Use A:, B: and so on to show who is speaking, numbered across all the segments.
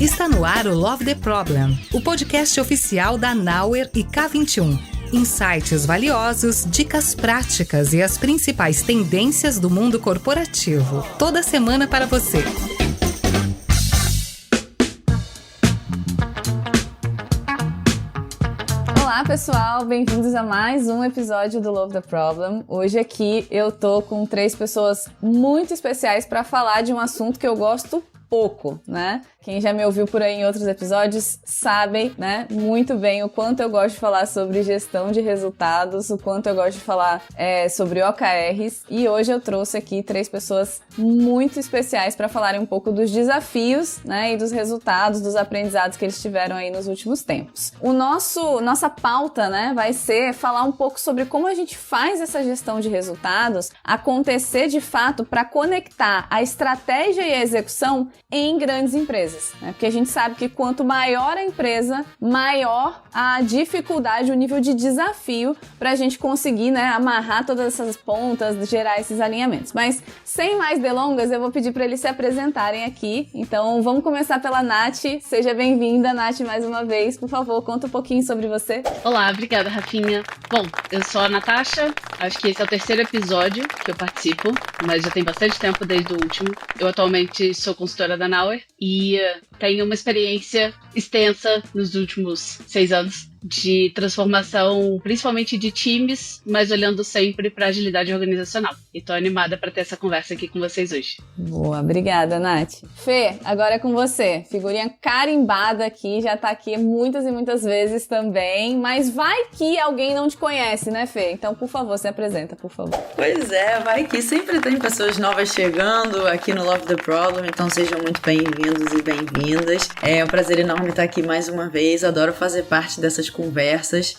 A: Está no ar o Love the Problem, o podcast oficial da Knauer e K21. Insights valiosos, dicas práticas e as principais tendências do mundo corporativo. Toda semana para você.
B: Olá pessoal, bem-vindos a mais um episódio do Love the Problem. Hoje aqui eu tô com 3 pessoas muito especiais para falar de um assunto que eu gosto pouco, né? Quem já me ouviu por aí em outros episódios sabem, né, muito bem o quanto eu gosto de falar sobre gestão de resultados, o quanto eu gosto de falar sobre OKRs, e hoje eu trouxe aqui 3 pessoas muito especiais para falarem um pouco dos desafios, né, e dos resultados, dos aprendizados que eles tiveram aí nos últimos tempos. Nossa pauta, né, vai ser falar um pouco sobre como a gente faz essa gestão de resultados acontecer de fato para conectar a estratégia e a execução em grandes empresas. Né? Porque a gente sabe que quanto maior a empresa, maior a dificuldade, o nível de desafio para a gente conseguir, né, amarrar todas essas pontas, gerar esses alinhamentos. Mas sem mais delongas, eu vou pedir para eles se apresentarem aqui. Então vamos começar pela Nath. Seja bem-vinda, Nath, mais uma vez. Por favor, conta um pouquinho sobre você.
C: Olá, obrigada, Rafinha. Bom, eu sou a Natasha. Acho que esse é o 3º episódio que eu participo, mas já tem bastante tempo desde o último. Eu atualmente sou consultora da Knauer e tenho uma experiência extensa nos últimos 6 anos de transformação, principalmente de times, mas olhando sempre para agilidade organizacional. E tô animada para ter essa conversa aqui com vocês hoje.
B: Boa, obrigada, Nath. Fê, agora é com você. Figurinha carimbada aqui, já tá aqui muitas e muitas vezes também, mas vai que alguém não te conhece, né, Fê? Então, por favor, se apresenta, por favor.
D: Pois é, vai que sempre tem pessoas novas chegando aqui no Love the Problem, então sejam muito bem-vindos e bem-vindas. É um prazer enorme estar aqui mais uma vez, adoro fazer parte dessas conversas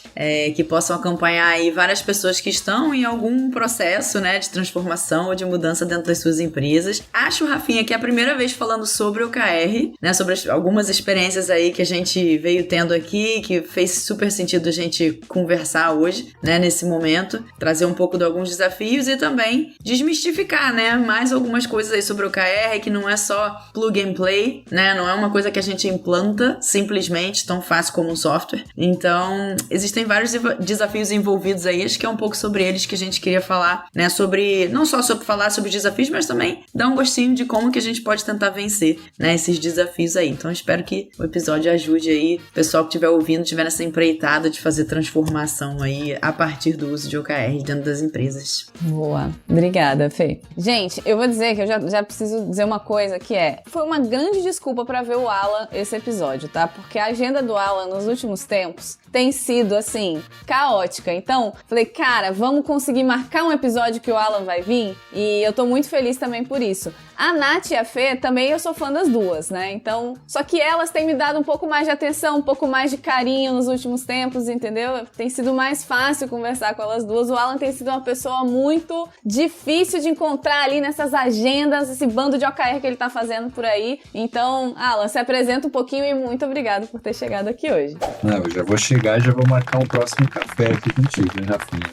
D: que possam acompanhar aí várias pessoas que estão em algum processo, né, de transformação ou de mudança dentro das suas empresas. Acho, Rafinha, que é a primeira vez falando sobre o OKR, né, sobre algumas experiências aí que a gente veio tendo aqui, que fez super sentido a gente conversar hoje, né, nesse momento, trazer um pouco de alguns desafios e também desmistificar, né, mais algumas coisas aí sobre o OKR, que não é só plug and play, né, não é uma coisa que a gente implanta simplesmente tão fácil como um software. Então, existem vários desafios envolvidos aí, acho que é um pouco sobre eles que a gente queria falar, né, sobre, não só sobre falar sobre desafios, mas também dar um gostinho de como que a gente pode tentar vencer, né, esses desafios aí. Então, espero que o episódio ajude aí o pessoal que estiver ouvindo, tiver nessa empreitada de fazer transformação aí a partir do uso de OKR dentro das empresas.
B: Boa, obrigada, Fê. Gente, eu vou dizer que eu já preciso dizer uma coisa que foi uma grande desculpa para ver o Alan esse episódio, tá? Porque a agenda do Alan nos últimos tempos tem sido, assim, caótica. Então, falei, cara, vamos conseguir marcar um episódio que o Alan vai vir? E eu tô muito feliz também por isso. A Nath e a Fê, também eu sou fã das duas, né? Então, só que elas têm me dado um pouco mais de atenção, um pouco mais de carinho nos últimos tempos, entendeu? Tem sido mais fácil conversar com elas duas. O Alan tem sido uma pessoa muito difícil de encontrar ali nessas agendas, esse bando de OKR que ele tá fazendo por aí. Então, Alan, se apresenta um pouquinho e muito obrigado por ter chegado aqui hoje.
E: Não, eu já vou chegar e já vou marcar um próximo café aqui contigo, né, Rafinha?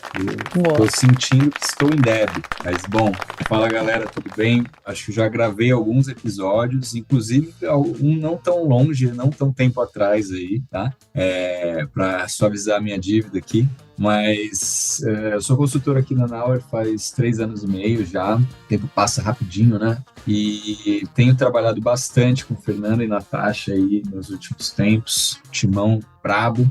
E: Eu tô sentindo que estou em débito, mas bom, fala galera, tudo bem? Acho que já gravei alguns episódios, inclusive um não tão longe, não tão tempo atrás aí, tá? Para suavizar a minha dívida aqui. Mas eu sou consultor aqui na Knauer faz 3 anos e meio já, o tempo passa rapidinho, né? E tenho trabalhado bastante com Fernanda e Natasha aí nos últimos tempos, timão brabo,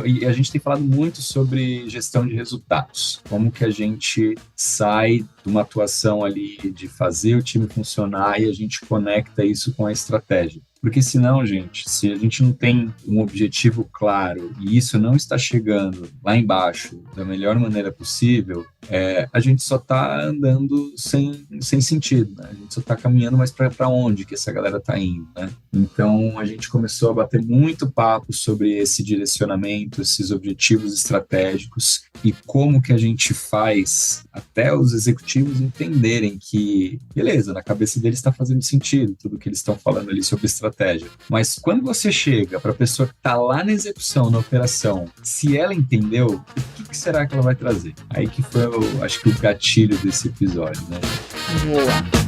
E: e a gente tem falado muito sobre gestão de resultados, como que a gente sai de uma atuação ali de fazer o time funcionar e a gente conecta isso com a estratégia. Porque senão, gente, se a gente não tem um objetivo claro e isso não está chegando lá embaixo da melhor maneira possível, a gente só está andando sem sentido, né? A gente só está caminhando, mas para onde que essa galera está indo, né? Então, a gente começou a bater muito papo sobre esse direcionamento, esses objetivos estratégicos e como que a gente faz até os executivos entenderem que, beleza, na cabeça deles está fazendo sentido tudo que eles estão falando ali sobre estratégia. Mas quando você chega para a pessoa que está lá na execução, na operação, se ela entendeu, o que será que ela vai trazer? Aí que foi, acho que o gatilho desse episódio, né?
B: Boa.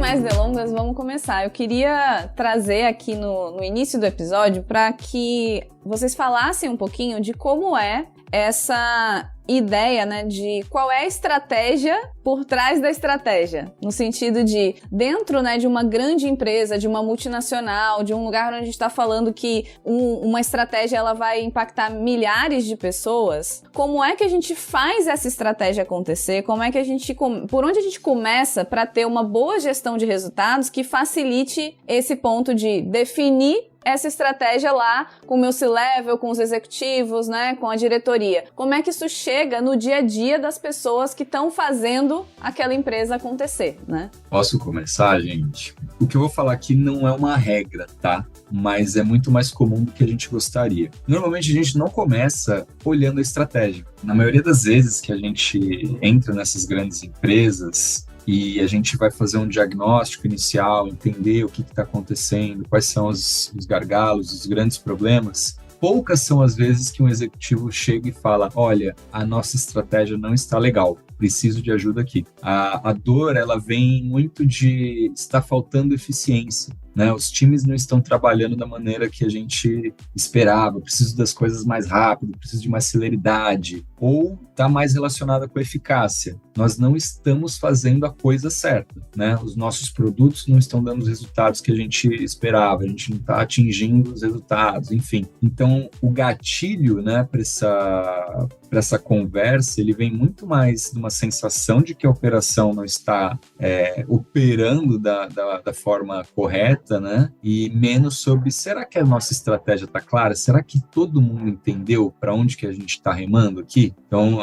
B: mais delongas, vamos começar. Eu queria trazer aqui no início do episódio para que vocês falassem um pouquinho de como é essa ideia, né, de qual é a estratégia por trás da estratégia, no sentido de dentro, né, de uma grande empresa, de uma multinacional, de um lugar onde a gente está falando que uma estratégia ela vai impactar milhares de pessoas, como é que a gente faz essa estratégia acontecer, como é que a gente, por onde a gente começa para ter uma boa gestão de resultados que facilite esse ponto de definir essa estratégia lá com o meu C-Level, com os executivos, né, com a diretoria. Como é que isso chega no dia a dia das pessoas que estão fazendo aquela empresa acontecer, né?
E: Posso começar, gente? O que eu vou falar aqui não é uma regra, tá? Mas é muito mais comum do que a gente gostaria. Normalmente a gente não começa olhando a estratégia. Na maioria das vezes que a gente entra nessas grandes empresas e a gente vai fazer um diagnóstico inicial, entender o que está acontecendo, quais são os gargalos, os grandes problemas, poucas são as vezes que um executivo chega e fala, olha, a nossa estratégia não está legal, preciso de ajuda aqui. A dor, ela vem muito de estar faltando eficiência, né? Os times não estão trabalhando da maneira que a gente esperava, preciso das coisas mais rápido, preciso de mais celeridade, ou está mais relacionada com a eficácia. Nós não estamos fazendo a coisa certa, né? Os nossos produtos não estão dando os resultados que a gente esperava, a gente não está atingindo os resultados, enfim. Então, o gatilho, né, para essa conversa, ele vem muito mais de uma sensação de que a operação não está operando da forma correta, né? E menos sobre, será que a nossa estratégia está clara? Será que todo mundo entendeu para onde que a gente está remando aqui? Então,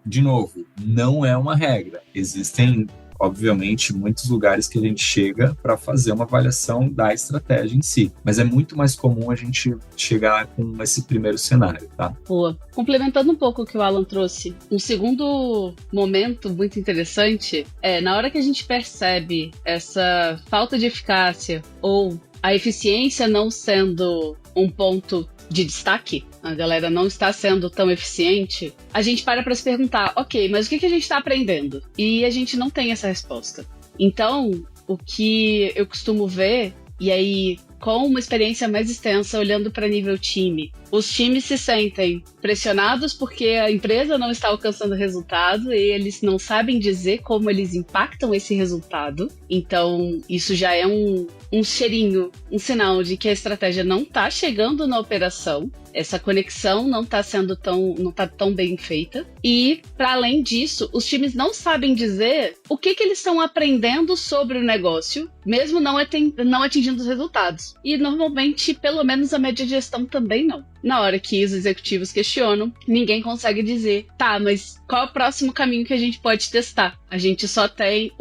E: de novo, não é uma regra. Existem, obviamente, muitos lugares que a gente chega para fazer uma avaliação da estratégia em si. Mas é muito mais comum a gente chegar com esse primeiro cenário, tá?
C: Boa. Complementando um pouco o que o Alan trouxe, um segundo momento muito interessante é na hora que a gente percebe essa falta de eficácia ou a eficiência não sendo um ponto de destaque, a galera não está sendo tão eficiente, a gente para se perguntar, ok, mas o que a gente está aprendendo? E a gente não tem essa resposta. Então, o que eu costumo ver, e aí com uma experiência mais extensa, olhando para nível time, os times se sentem pressionados porque a empresa não está alcançando resultado e eles não sabem dizer como eles impactam esse resultado. Então, isso já é um cheirinho, um sinal de que a estratégia não está chegando na operação. Essa conexão não está tão bem feita. E, para além disso, os times não sabem dizer o que eles estão aprendendo sobre o negócio, mesmo não atingindo os resultados. E, normalmente, pelo menos a média de gestão também não. Na hora que os executivos questionam, ninguém consegue dizer, tá, mas qual é o próximo caminho que a gente pode testar? A gente só tem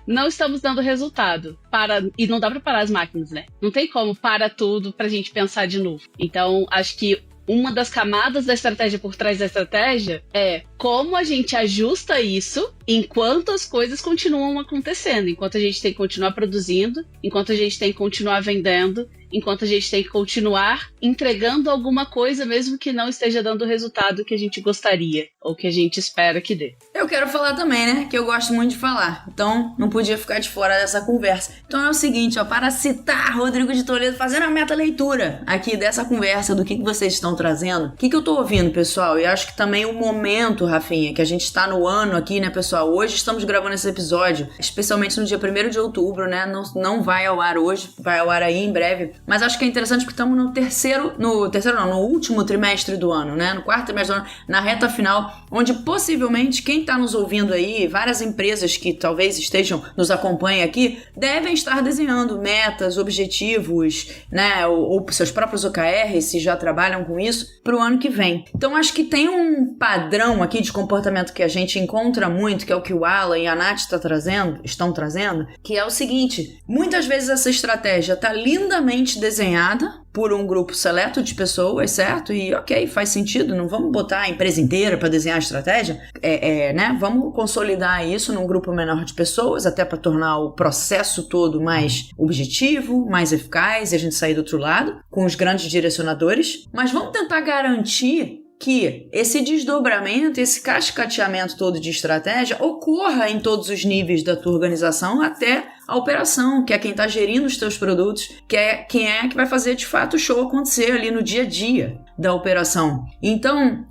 C: não estamos dando resultado. E não dá para parar as máquinas, né? Não tem como parar tudo pra gente pensar de novo. Então, acho que uma das camadas da estratégia por trás da estratégia é como a gente ajusta isso enquanto as coisas continuam acontecendo, enquanto a gente tem que continuar produzindo, enquanto a gente tem que continuar vendendo, enquanto a gente tem que continuar entregando alguma coisa, mesmo que não esteja dando o resultado que a gente gostaria ou que a gente espera que dê.
D: Eu quero falar também, né? Que eu gosto muito de falar. Então, não podia ficar de fora dessa conversa. Então é o seguinte, ó, para citar Rodrigo de Toledo, fazendo a meta-leitura aqui dessa conversa, do que vocês estão trazendo. O que eu tô ouvindo, pessoal? E acho que também o momento, Rafinha, que a gente tá no ano aqui, né, pessoal? Hoje estamos gravando esse episódio, especialmente no dia 1º de outubro, né? Não vai ao ar hoje, vai ao ar aí em breve. Mas acho que é interessante porque estamos no último trimestre do ano, né? No quarto trimestre do ano, na reta final, onde possivelmente quem está nos ouvindo aí, várias empresas que talvez nos acompanhem aqui, devem estar desenhando metas, objetivos, né? Ou seus próprios OKRs, se já trabalham com isso, para o ano que vem. Então acho que tem um padrão aqui de comportamento que a gente encontra muito, que é o que o Alan e a Nath estão trazendo, que é o seguinte: muitas vezes essa estratégia está lindamente desenhada por um grupo seleto de pessoas, certo? E ok, faz sentido, não vamos botar a empresa inteira para desenhar a estratégia, né? Vamos consolidar isso num grupo menor de pessoas, até para tornar o processo todo mais objetivo, mais eficaz, e a gente sair do outro lado, com os grandes direcionadores. Mas vamos tentar garantir que esse desdobramento, esse cascateamento todo de estratégia ocorra em todos os níveis da tua organização, até a operação, que é quem está gerindo os teus produtos, que é quem vai fazer de fato o show acontecer ali no dia a dia da operação. Então,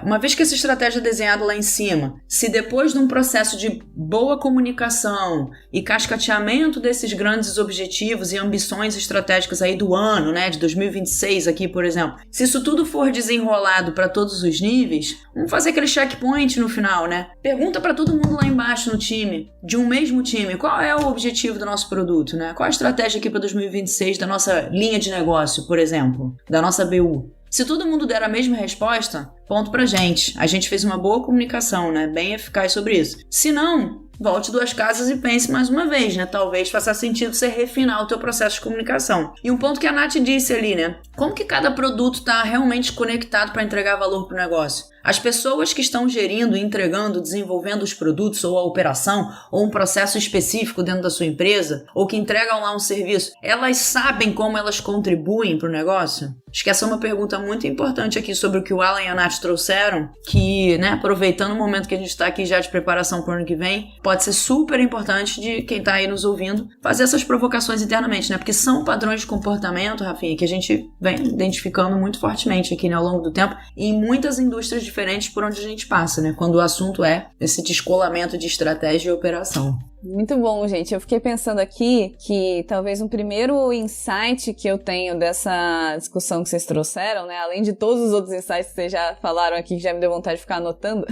D: uma vez que essa estratégia é desenhada lá em cima, se depois de um processo de boa comunicação e cascateamento desses grandes objetivos e ambições estratégicas aí do ano, né, de 2026 aqui, por exemplo, se isso tudo for desenrolado para todos os níveis, vamos fazer aquele checkpoint no final, né? Pergunta para todo mundo lá embaixo no time, de um mesmo time, qual é o objetivo do nosso produto, né? Qual a estratégia aqui para 2026 da nossa linha de negócio, por exemplo, da nossa BU? Se todo mundo der a mesma resposta, ponto pra gente. A gente fez uma boa comunicação, né? Bem eficaz sobre isso. Se não, volte 2 casas e pense mais uma vez, né? Talvez faça sentido você refinar o teu processo de comunicação. E um ponto que a Nath disse ali, né? Como que cada produto está realmente conectado para entregar valor pro negócio? As pessoas que estão gerindo, entregando, desenvolvendo os produtos ou a operação ou um processo específico dentro da sua empresa ou que entregam lá um serviço, elas sabem como elas contribuem para o negócio? Acho que essa é uma pergunta muito importante aqui sobre o que o Alan e a Nath trouxeram, que, né, aproveitando o momento que a gente está aqui já de preparação para o ano que vem, pode ser super importante de quem está aí nos ouvindo fazer essas provocações internamente, né? Porque são padrões de comportamento, Rafinha, que a gente vem identificando muito fortemente aqui, né, ao longo do tempo em muitas indústrias diferentes por onde a gente passa, né? Quando o assunto é esse descolamento de estratégia e operação.
B: Muito bom, gente. Eu fiquei pensando aqui que talvez um primeiro insight que eu tenho dessa discussão que vocês trouxeram, né, além de todos os outros insights que vocês já falaram aqui, que já me deu vontade de ficar anotando,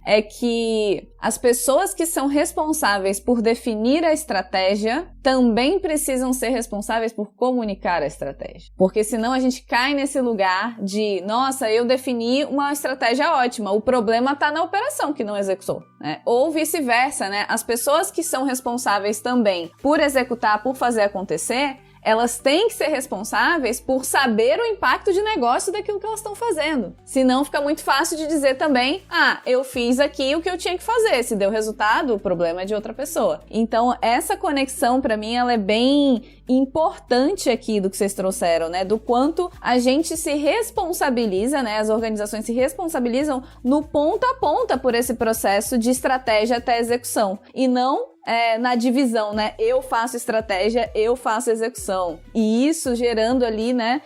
B: é que as pessoas que são responsáveis por definir a estratégia também precisam ser responsáveis por comunicar a estratégia. Porque senão a gente cai nesse lugar de, nossa, eu defini uma estratégia ótima, o problema está na operação que não executou, né? Ou vice-versa, né? As pessoas que são responsáveis também por executar, por fazer acontecer, elas têm que ser responsáveis por saber o impacto de negócio daquilo que elas estão fazendo. Senão fica muito fácil de dizer também, eu fiz aqui o que eu tinha que fazer. Se deu resultado, o problema é de outra pessoa. Então, essa conexão, para mim, ela é bem importante aqui do que vocês trouxeram, né? Do quanto a gente se responsabiliza, né? As organizações se responsabilizam no ponta a ponta por esse processo de estratégia até execução. E não na divisão, né? Eu faço estratégia, eu faço execução. E isso gerando ali, né,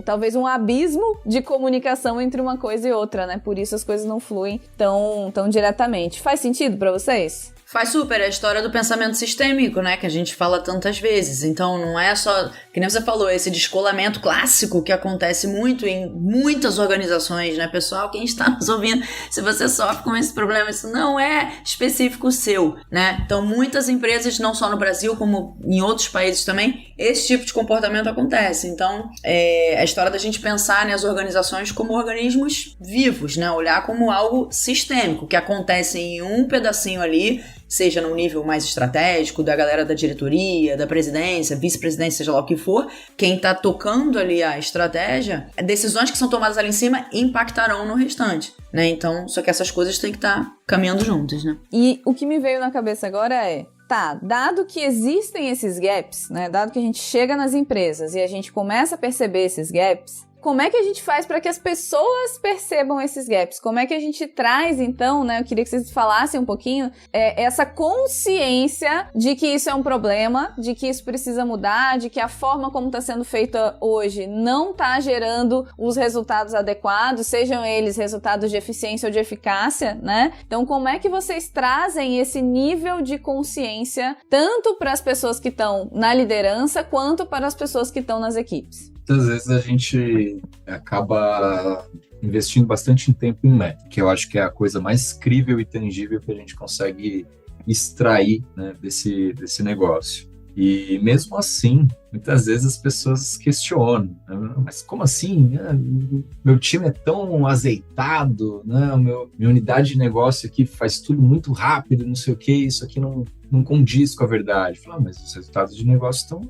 B: talvez um abismo de comunicação entre uma coisa e outra, né? Por isso as coisas não fluem tão diretamente. Faz sentido pra vocês?
D: Faz super, é a história do pensamento sistêmico, né, que a gente fala tantas vezes. Então não é só, que nem você falou, esse descolamento clássico que acontece muito em muitas organizações, né, pessoal? Quem está nos ouvindo, se você sofre com esse problema, isso não é específico seu, né? Então muitas empresas, não só no Brasil, como em outros países também, esse tipo de comportamento acontece. Então é a história da gente pensar nas organizações como organismos vivos, né? Olhar como algo sistêmico, que acontece em um pedacinho ali, seja no nível mais estratégico, da galera da diretoria, da presidência, vice-presidência, seja lá o que for, quem tá tocando ali a estratégia, decisões que são tomadas ali em cima impactarão no restante, né? Então, só que essas coisas têm que estar caminhando juntas, né?
B: E o que me veio na cabeça agora é, dado que existem esses gaps, né? Dado que a gente chega nas empresas e a gente começa a perceber esses gaps, como é que a gente faz para que as pessoas percebam esses gaps? Como é que a gente traz, então, né? Eu queria que vocês falassem um pouquinho essa consciência de que isso é um problema, de que isso precisa mudar, de que a forma como está sendo feita hoje não está gerando os resultados adequados, sejam eles resultados de eficiência ou de eficácia, né? Então, como é que vocês trazem esse nível de consciência tanto para as pessoas que estão na liderança quanto para as pessoas que estão nas equipes?
E: Muitas vezes a gente acaba investindo bastante tempo em métrica, que eu acho que é a coisa mais crível e tangível que a gente consegue extrair, né, desse negócio. E mesmo assim, muitas vezes as pessoas questionam, né? Mas como assim? Meu time é tão azeitado, né? Minha unidade de negócio aqui faz tudo muito rápido, não sei o que, isso aqui não condiz com a verdade. Fala, mas os resultados de negócio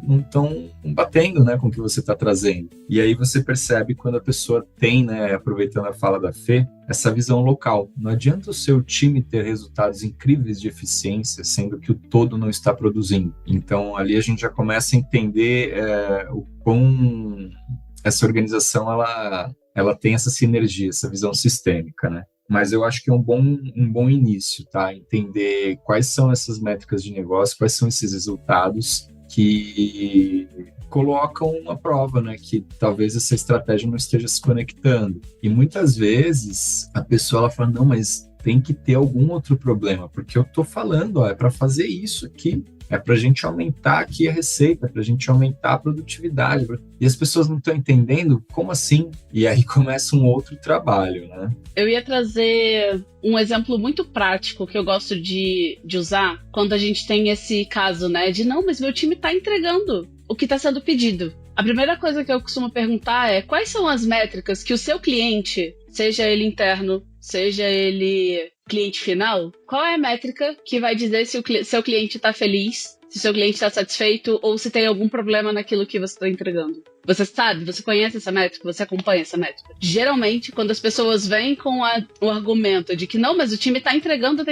E: não estão batendo, né, com o que você está trazendo. E aí você percebe quando a pessoa tem, né, aproveitando a fala da Fê, essa visão local. Não adianta o seu time ter resultados incríveis de eficiência, sendo que o todo não está produzindo. Então, ali a gente já começa a entender o quão essa organização ela tem essa sinergia, essa visão sistêmica, né? mas eu acho que é um bom início, tá? Entender quais são essas métricas de negócio, quais são esses resultados que colocam à prova, né, que talvez essa estratégia não esteja se conectando. E muitas vezes a pessoa ela fala, não, mas tem que ter algum outro problema, porque eu tô falando, é para fazer isso aqui, é para a gente aumentar aqui a receita, é para a gente aumentar a produtividade. E as pessoas não estão entendendo como assim? E aí começa um outro trabalho, né?
C: Eu ia trazer um exemplo muito prático que eu gosto de usar quando a gente tem esse caso, né? De não, mas meu time está entregando o que está sendo pedido. A primeira coisa que eu costumo perguntar é quais são as métricas que o seu cliente, seja ele interno, seja ele cliente final, qual é a métrica que vai dizer se o seu cliente está feliz, se o seu cliente está satisfeito ou se tem algum problema naquilo que você está entregando? Você sabe, você conhece essa métrica, você acompanha essa métrica. Geralmente, quando as pessoas vêm com o argumento de que não, mas o time está entregando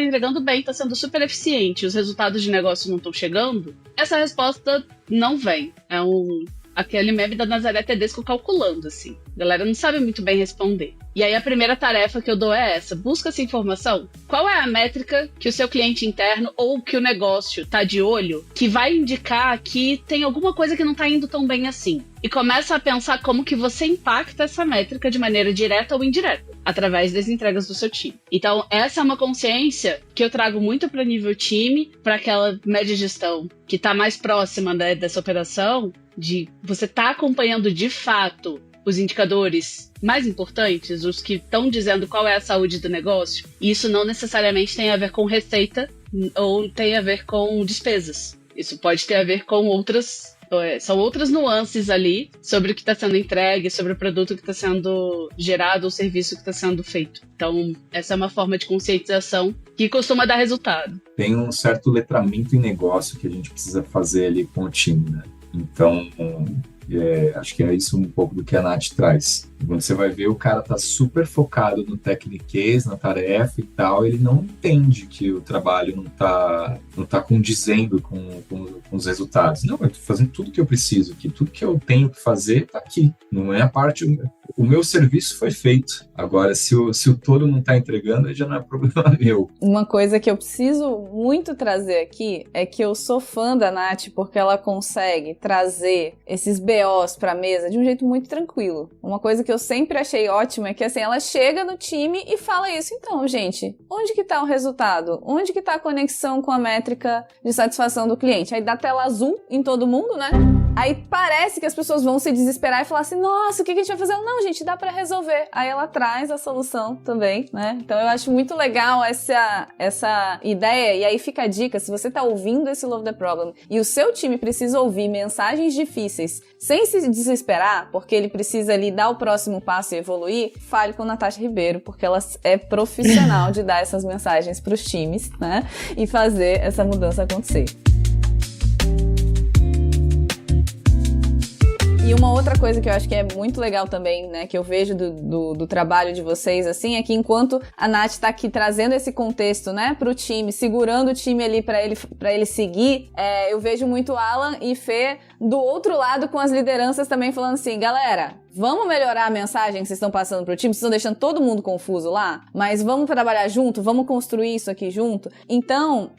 C: bem, está sendo super eficiente, os resultados de negócio não estão chegando, essa resposta não vem. É aquele meme da Nazaré Tedesco calculando, assim. A galera não sabe muito bem responder. E aí a primeira tarefa que eu dou é essa. Busca essa informação. Qual é a métrica que o seu cliente interno ou que o negócio tá de olho que vai indicar que tem alguma coisa que não tá indo tão bem assim? E começa a pensar como que você impacta essa métrica de maneira direta ou indireta, através das entregas do seu time. Então, essa é uma consciência que eu trago muito para nível time, para aquela média gestão que tá mais próxima, né, dessa operação, de você tá acompanhando de fato os indicadores mais importantes, os que estão dizendo qual é a saúde do negócio. E isso não necessariamente tem a ver com receita ou tem a ver com despesas. Isso pode ter a ver com são outras nuances ali sobre o que está sendo entregue, sobre o produto que está sendo gerado, o serviço que está sendo feito. Então, essa é uma forma de conscientização que costuma dar resultado.
E: Tem um certo letramento em negócio que a gente precisa fazer ali com o time, né? Então, acho que é isso um pouco do que a Nath traz. Quando você vai ver, o cara tá super focado no techniquez, na tarefa e tal, ele não entende que o trabalho não tá condizendo com os resultados. Não, eu tô fazendo tudo que eu preciso aqui, tudo que eu tenho que fazer tá aqui. Não é a parte... O meu serviço foi feito. Agora, se o todo não tá entregando, já não é problema meu.
B: Uma coisa que eu preciso muito trazer aqui é que eu sou fã da Nath porque ela consegue trazer esses BOs pra mesa de um jeito muito tranquilo. Uma coisa que eu sempre achei ótima é que, assim, ela chega no time e fala isso. Então, gente, onde que tá o resultado? Onde que tá a conexão com a métrica de satisfação do cliente? Aí dá tela azul em todo mundo, né? Aí parece que as pessoas vão se desesperar e falar assim, nossa, o que a gente vai fazer? Não, gente, dá pra resolver. Aí ela traz a solução também, né? Então eu acho muito legal essa ideia. E aí fica a dica, se você tá ouvindo esse Love the Problem e o seu time precisa ouvir mensagens difíceis sem se desesperar, porque ele precisa ali dar o próximo passo e evoluir, fale com Natasha Ribeiro, porque ela é profissional de dar essas mensagens pros times, né? E fazer essa mudança acontecer. E uma outra coisa que eu acho que é muito legal também, né, que eu vejo do trabalho de vocês, assim, é que enquanto a Nath tá aqui trazendo esse contexto, né, pro time, segurando o time ali pra ele seguir, eu vejo muito Alan e Fê do outro lado com as lideranças também falando assim, galera, vamos melhorar a mensagem que vocês estão passando pro time, vocês estão deixando todo mundo confuso lá, mas vamos trabalhar junto, vamos construir isso aqui junto. Então,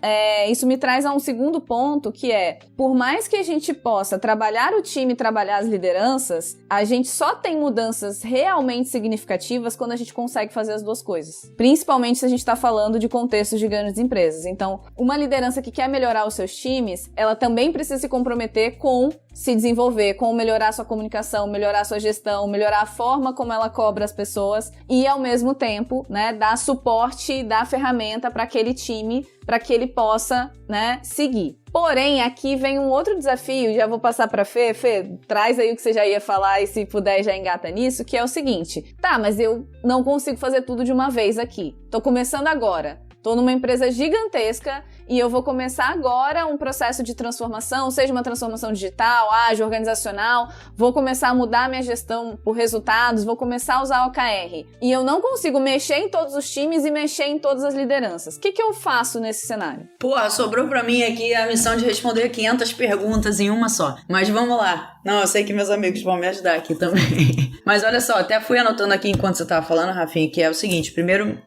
B: isso me traz a um segundo ponto, que é, por mais que a gente possa trabalhar o time, trabalhar as lideranças, a gente só tem mudanças realmente significativas quando a gente consegue fazer as duas coisas. Principalmente se a gente está falando de contextos de grandes empresas. Então, uma liderança que quer melhorar os seus times, ela também precisa se comprometer com se desenvolver, com melhorar sua comunicação, melhorar sua gestão, melhorar a forma como ela cobra as pessoas e, ao mesmo tempo, né, dar suporte, dar ferramenta para aquele time, para que ele possa, né, seguir. Porém, aqui vem um outro desafio, já vou passar para Fê. Fê, traz aí o que você já ia falar e se puder já engata nisso, que é o seguinte, tá, mas eu não consigo fazer tudo de uma vez aqui, tô começando agora. Tô numa empresa gigantesca e eu vou começar agora um processo de transformação, seja uma transformação digital, ágil, organizacional, vou começar a mudar minha gestão por resultados, vou começar a usar o OKR. E eu não consigo mexer em todos os times e mexer em todas as lideranças. O que eu faço nesse cenário?
D: Porra, sobrou pra mim aqui a missão de responder 500 perguntas em uma só. Mas vamos lá. Não, eu sei que meus amigos vão me ajudar aqui também. Mas olha só, até fui anotando aqui enquanto você tava falando, Rafinha, que é o seguinte. Primeiro,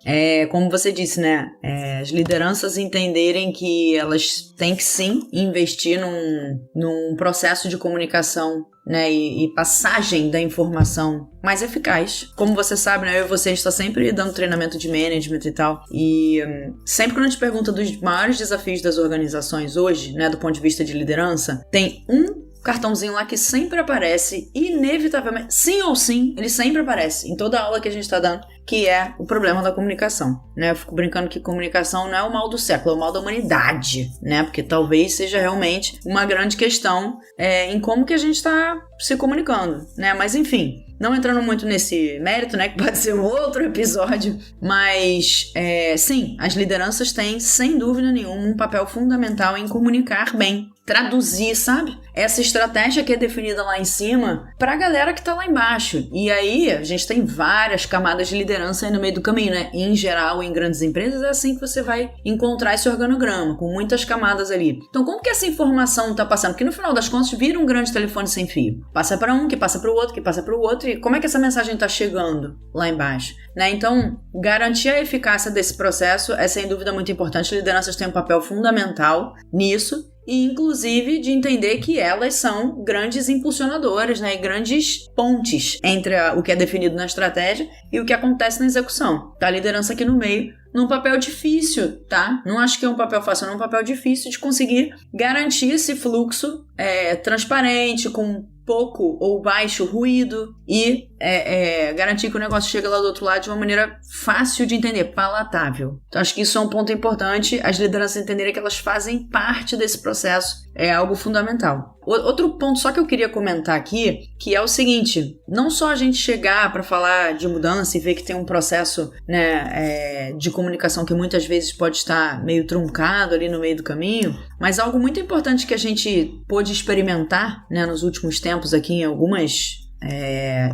D: como você disse, né? As lideranças entenderem que elas têm que sim investir num processo de comunicação, né, e passagem da informação mais eficaz. Como você sabe, né, eu e você está sempre dando treinamento de management e tal, e sempre quando a gente pergunta dos maiores desafios das organizações hoje, né, do ponto de vista de liderança, tem um cartãozinho lá que sempre aparece, inevitavelmente, sim ou sim, ele sempre aparece em toda aula que a gente está dando, que é o problema da comunicação, né? Eu fico brincando que comunicação não é o mal do século, é o mal da humanidade, né? Porque talvez seja realmente uma grande questão em como que a gente está se comunicando, né? Mas enfim, não entrando muito nesse mérito, né? Que pode ser um outro episódio, mas sim, as lideranças têm, sem dúvida nenhuma, um papel fundamental em comunicar bem, traduzir, sabe? Essa estratégia que é definida lá em cima pra galera que tá lá embaixo. E aí, a gente tem várias camadas de liderança aí no meio do caminho, né? Em geral, em grandes empresas, é assim que você vai encontrar esse organograma, com muitas camadas ali. Então, como que essa informação tá passando? Porque no final das contas, vira um grande telefone sem fio. Passa pra um, que passa pro outro, que passa pro outro. E como é que essa mensagem tá chegando lá embaixo? Né? Então, garantir a eficácia desse processo é sem dúvida muito importante. Lideranças têm um papel fundamental nisso. E, inclusive, de entender que elas são grandes impulsionadoras, né? E grandes pontes entre o que é definido na estratégia e o que acontece na execução. Tá? A liderança aqui no meio, num papel difícil, tá? Não acho que é um papel fácil, é um papel difícil de conseguir garantir esse fluxo transparente, com pouco ou baixo ruído e garantir que o negócio chega lá do outro lado de uma maneira fácil de entender, palatável. Então, acho que isso é um ponto importante, as lideranças entenderem que elas fazem parte desse processo, é algo fundamental. Outro ponto só que eu queria comentar aqui, que é o seguinte, não só a gente chegar para falar de mudança e ver que tem um processo, né, de comunicação que muitas vezes pode estar meio truncado ali no meio do caminho, mas algo muito importante que a gente pôde experimentar, né, nos últimos tempos aqui em algumas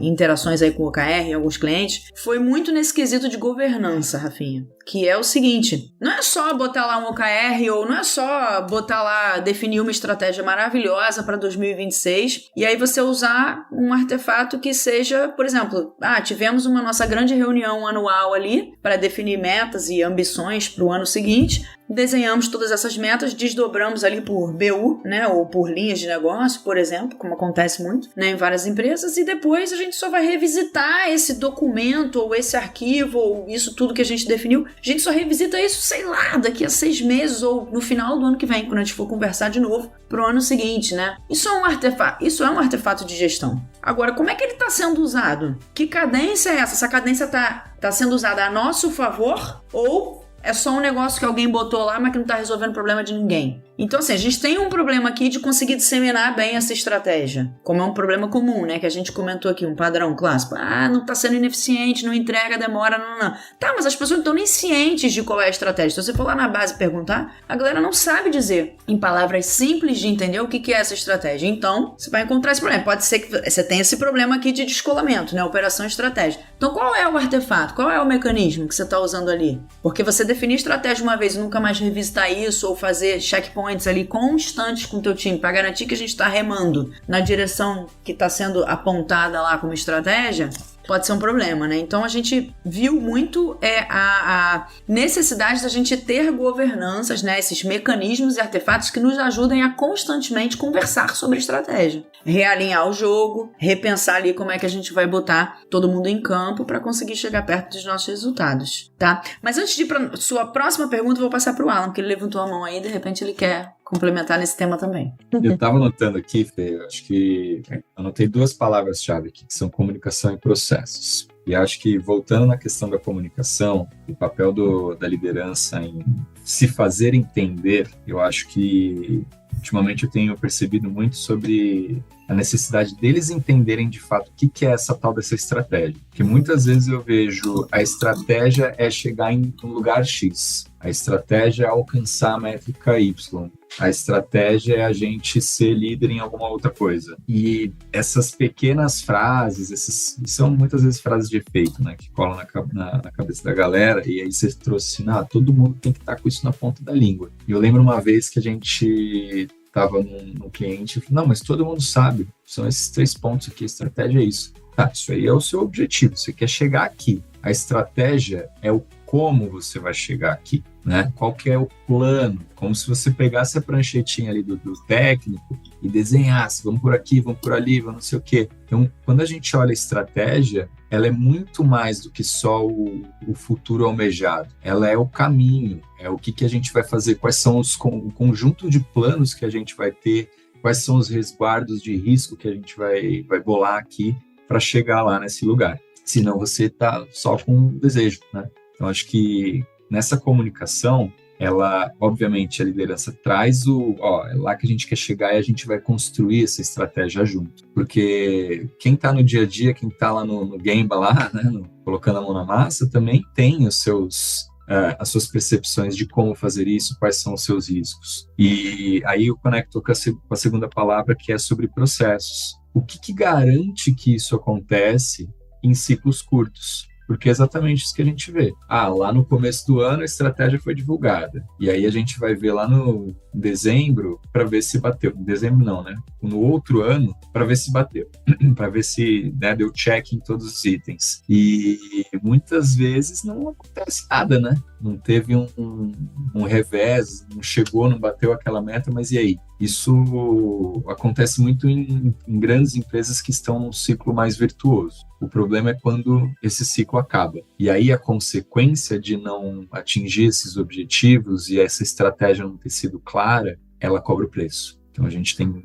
D: interações aí com o OKR, em alguns clientes, foi muito nesse quesito de governança, Rafinha, que é o seguinte, não é só botar lá um OKR ou não é só botar lá, definir uma estratégia maravilhosa para 2026 e aí você usar um artefato que seja, por exemplo, tivemos uma nossa grande reunião anual ali para definir metas e ambições para o ano seguinte, desenhamos todas essas metas, desdobramos ali por BU, né, ou por linhas de negócio, por exemplo, como acontece muito, né, em várias empresas, e depois a gente só vai revisitar esse documento, ou esse arquivo, ou isso tudo que a gente definiu, a gente só revisita isso, sei lá, daqui a 6 meses, ou no final do ano que vem, quando a gente for conversar de novo pro ano seguinte, né. Isso é um artefato de gestão. Agora, como é que ele está sendo usado? Que cadência é essa? Essa cadência tá sendo usada a nosso favor, ou é só um negócio que alguém botou lá, mas que não tá resolvendo o problema de ninguém? Então, assim, a gente tem um problema aqui de conseguir disseminar bem essa estratégia. Como é um problema comum, né? Que a gente comentou aqui, um padrão clássico. Não tá sendo ineficiente, não entrega, demora, não. Tá, mas as pessoas não estão nem cientes de qual é a estratégia. Se você for lá na base perguntar, a galera não sabe dizer, em palavras simples de entender, o que é essa estratégia. Então, você vai encontrar esse problema. Pode ser que você tenha esse problema aqui de descolamento, né? Operação estratégia. Então, qual é o artefato? Qual é o mecanismo que você tá usando ali? Porque você definir estratégia uma vez e nunca mais revisitar isso, ou fazer checkpoints ali constantes com o teu time para garantir que a gente está remando na direção que está sendo apontada lá como estratégia, pode ser um problema, né? Então a gente viu muito a necessidade da gente ter governanças, né? Esses mecanismos e artefatos que nos ajudem a constantemente conversar sobre estratégia. Realinhar o jogo, repensar ali como é que a gente vai botar todo mundo em campo para conseguir chegar perto dos nossos resultados, tá? Mas antes de ir para sua próxima pergunta, eu vou passar para o Alan, porque ele levantou a mão aí e de repente ele quer complementar nesse tema também.
E: Eu estava anotando aqui, Fê, acho que anotei 2 palavras-chave aqui, que são comunicação e processos. E acho que, voltando na questão da comunicação, o papel da liderança em se fazer entender, eu acho que, ultimamente, eu tenho percebido muito sobre a necessidade deles entenderem de fato o que é essa tal dessa estratégia. Porque muitas vezes eu vejo a estratégia é chegar em um lugar X, a estratégia é alcançar a métrica Y, a estratégia é a gente ser líder em alguma outra coisa. E essas pequenas frases, são muitas vezes frases de efeito, né, que colam na cabeça da galera, e aí você trouxe assim, todo mundo tem que estar com isso na ponta da língua. E eu lembro uma vez que a gente estava num cliente e falou, não, mas todo mundo sabe, são esses 3 pontos aqui, a estratégia é isso. Tá, isso aí é o seu objetivo, você quer chegar aqui. A estratégia é o como você vai chegar aqui, né? Qual que é o plano? Como se você pegasse a pranchetinha ali do técnico e desenhasse, vamos por aqui, vamos por ali, vamos não sei o quê. Então, quando a gente olha a estratégia, ela é muito mais do que só o futuro almejado. Ela é o caminho, é o que a gente vai fazer, quais são o conjunto de planos que a gente vai ter, quais são os resguardos de risco que a gente vai bolar aqui para chegar lá nesse lugar. Senão você está só com um desejo, né? Então, acho que nessa comunicação, ela, obviamente, a liderança traz é lá que a gente quer chegar e a gente vai construir essa estratégia junto. Porque quem está no dia a dia, quem está lá no Gemba, lá, né, colocando a mão na massa, também tem as suas percepções de como fazer isso, quais são os seus riscos. E aí eu conecto com a segunda palavra, que é sobre processos. O que garante que isso acontece em ciclos curtos? Porque é exatamente isso que a gente vê. Lá no começo do ano a estratégia foi divulgada. E aí a gente vai ver lá no dezembro para ver se bateu. Em dezembro não, né? No outro ano para ver se bateu. Para ver se, né, deu check em todos os itens. E muitas vezes não acontece nada, né? Não teve um revés, não chegou, não bateu aquela meta, mas e aí? Isso acontece muito em grandes empresas que estão num ciclo mais virtuoso. O problema é quando esse ciclo acaba. E aí a consequência de não atingir esses objetivos e essa estratégia não ter sido clara, ela cobra o preço. Então a gente tem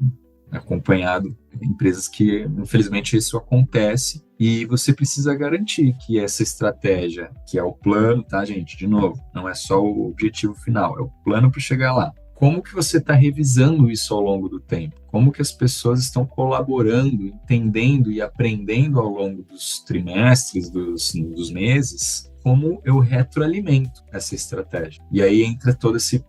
E: acompanhado empresas que, infelizmente, isso acontece e você precisa garantir que essa estratégia, que é o plano, tá, gente? De novo, não é só o objetivo final, é o plano para chegar lá. Como que você está revisando isso ao longo do tempo? Como que as pessoas estão colaborando, entendendo e aprendendo ao longo dos trimestres, dos meses? Como eu retroalimento essa estratégia? E aí entra todo esse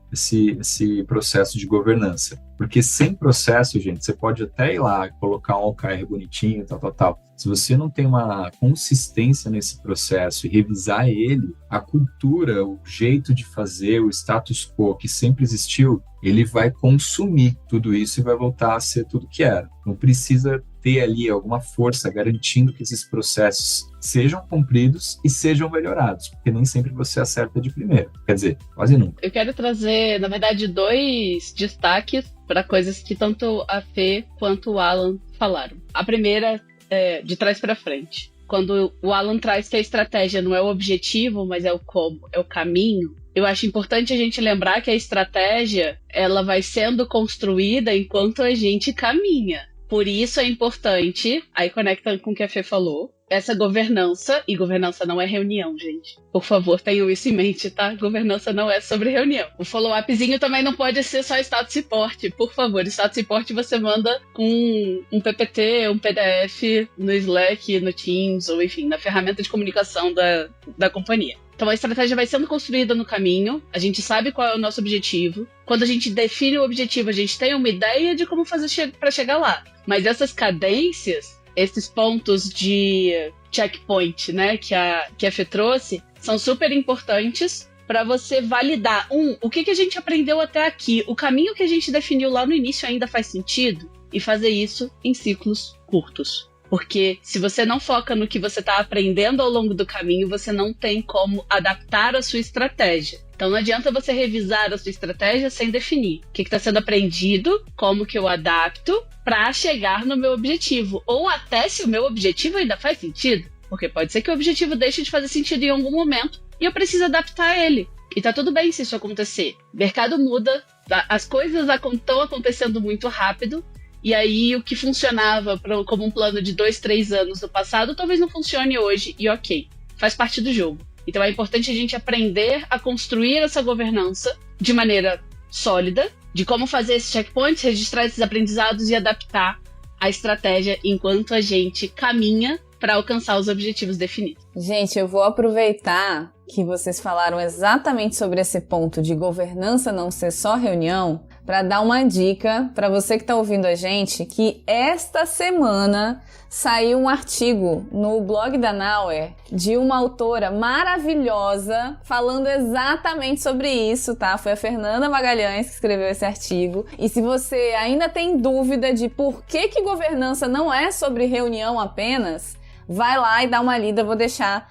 E: processo de governança. Porque sem processo, gente, você pode até ir lá, colocar um OKR bonitinho, tal. Se você não tem uma consistência nesse processo e revisar ele, a cultura, o jeito de fazer, o status quo que sempre existiu, ele vai consumir tudo isso e vai voltar a ser tudo que era. Não precisa ter ali alguma força garantindo que esses processos sejam cumpridos e sejam melhorados, porque nem sempre você acerta de primeira. Quer dizer, quase nunca.
C: Eu quero trazer, na verdade, 2 destaques para coisas que tanto a Fê quanto o Alan falaram. A primeira é de trás para frente. Quando o Alan traz que a estratégia não é o objetivo, mas é o como, é o caminho, eu acho importante a gente lembrar que a estratégia ela vai sendo construída enquanto a gente caminha. Por isso é importante, aí conecta com o que a Fê falou, essa governança, e governança não é reunião, gente. Por favor, tenham isso em mente, tá? Governança não é sobre reunião. O follow-upzinho também não pode ser só status report. Por favor, status report você manda com um PPT, um PDF no Slack, no Teams, ou enfim, na ferramenta de comunicação da companhia. Então a estratégia vai sendo construída no caminho, a gente sabe qual é o nosso objetivo. Quando a gente define o objetivo, a gente tem uma ideia de como fazer para chegar lá. Mas essas cadências, esses pontos de checkpoint, né, que a Fê trouxe, são super importantes para você validar, o que a gente aprendeu até aqui, o caminho que a gente definiu lá no início ainda faz sentido, e fazer isso em ciclos curtos. Porque se você não foca no que você está aprendendo ao longo do caminho, você não tem como adaptar a sua estratégia. Então não adianta você revisar a sua estratégia sem definir o que está sendo aprendido, como que eu adapto para chegar no meu objetivo. Ou até se o meu objetivo ainda faz sentido. Porque pode ser que o objetivo deixe de fazer sentido em algum momento e eu preciso adaptar ele. E tá tudo bem se isso acontecer. O mercado muda, as coisas estão acontecendo muito rápido. E aí o que funcionava como um plano de 2, 3 anos no passado, talvez não funcione hoje. E ok, faz parte do jogo. Então é importante a gente aprender a construir essa governança de maneira sólida, de como fazer esses checkpoints, registrar esses aprendizados e adaptar a estratégia enquanto a gente caminha para alcançar os objetivos definidos.
B: Gente, eu vou aproveitar que vocês falaram exatamente sobre esse ponto de governança não ser só reunião, para dar uma dica para você que está ouvindo a gente, que esta semana saiu um artigo no blog da Nauer de uma autora maravilhosa falando exatamente sobre isso, tá? Foi a Fernanda Magalhães que escreveu esse artigo. E se você ainda tem dúvida de por que governança não é sobre reunião apenas, vai lá e dá uma lida, eu vou deixar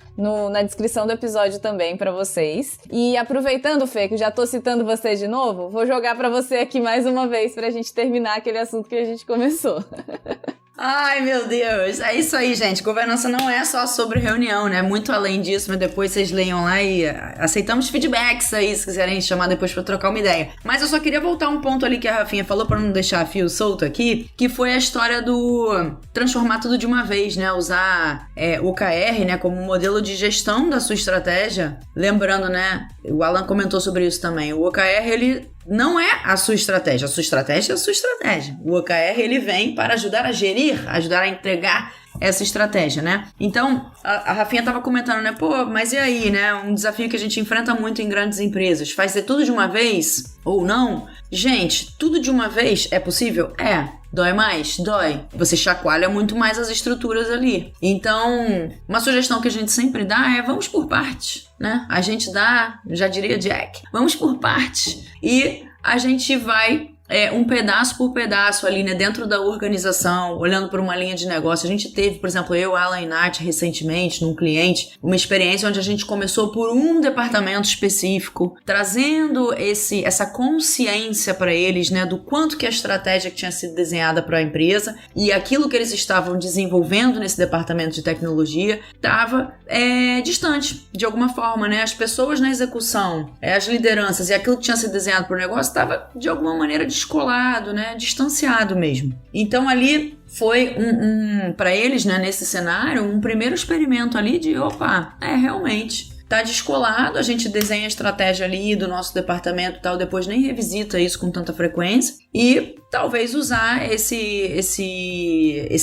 B: na descrição do episódio também pra vocês. E aproveitando, Fê, que eu já tô citando você de novo, vou jogar pra você aqui mais uma vez pra gente terminar aquele assunto que a gente começou.
D: Ai, meu Deus. É isso aí, gente. Governança não é só sobre reunião, né? Muito além disso, mas depois vocês leiam lá e aceitamos feedbacks aí, se quiserem chamar depois pra trocar uma ideia. Mas eu só queria voltar um ponto ali que a Rafinha falou pra não deixar fio solto aqui, que foi a história do transformar tudo de uma vez, né? Usar o OKR, né, como modelo de gestão da sua estratégia. Lembrando, né? O Alan comentou sobre isso também. O OKR, ele não é a sua estratégia é a sua estratégia. O OKR, ele vem para ajudar a gerir, ajudar a entregar essa estratégia, né? Então, a Rafinha tava comentando, né? Pô, mas e aí, né? Um desafio que a gente enfrenta muito em grandes empresas. Fazer tudo de uma vez ou não? Gente, tudo de uma vez é possível? É. Dói mais? Dói. Você chacoalha muito mais as estruturas ali. Então, uma sugestão que a gente sempre dá é vamos por partes, né? A gente dá, já diria Jack, vamos por partes e a gente vai um pedaço por pedaço ali, né, dentro da organização, olhando para uma linha de negócio. A gente teve, por exemplo, eu, Alan e Nath, recentemente, num cliente, uma experiência onde a gente começou por um departamento específico, trazendo essa consciência para eles, né, do quanto que a estratégia que tinha sido desenhada para a empresa e aquilo que eles estavam desenvolvendo nesse departamento de tecnologia estava distante, de alguma forma, né? As pessoas na execução, as lideranças e aquilo que tinha sido desenhado para o negócio estava, de alguma maneira, descolado, né? Distanciado mesmo. Então ali foi para eles, né, nesse cenário, um primeiro experimento ali de, realmente tá descolado, a gente desenha a estratégia ali do nosso departamento e tal, depois nem revisita isso com tanta frequência e talvez usar esse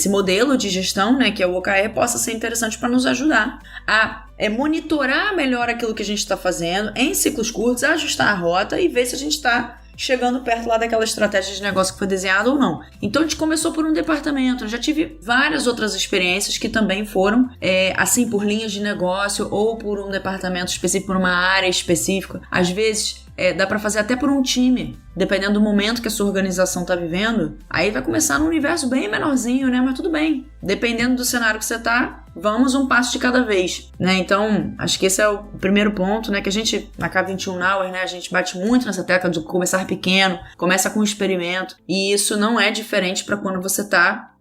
D: modelo de gestão, né, que é o OKR, possa ser interessante para nos ajudar a monitorar melhor aquilo que a gente está fazendo em ciclos curtos, ajustar a rota e ver se a gente está chegando perto lá daquela estratégia de negócio que foi desenhada ou não. Então a gente começou por um departamento. Eu já tive várias outras experiências que também foram assim por linhas de negócio ou por um departamento específico, por uma área específica. Às vezes dá para fazer até por um time, dependendo do momento que a sua organização está vivendo. Aí vai começar num universo bem menorzinho, né? Mas tudo bem. Dependendo do cenário que você tá, vamos um passo de cada vez, né? Então, acho que esse é o primeiro ponto, né? Que a gente, na K21 Nauer, né? A gente bate muito nessa tecla de começar pequeno, começa com um experimento. E isso não é diferente para quando você tá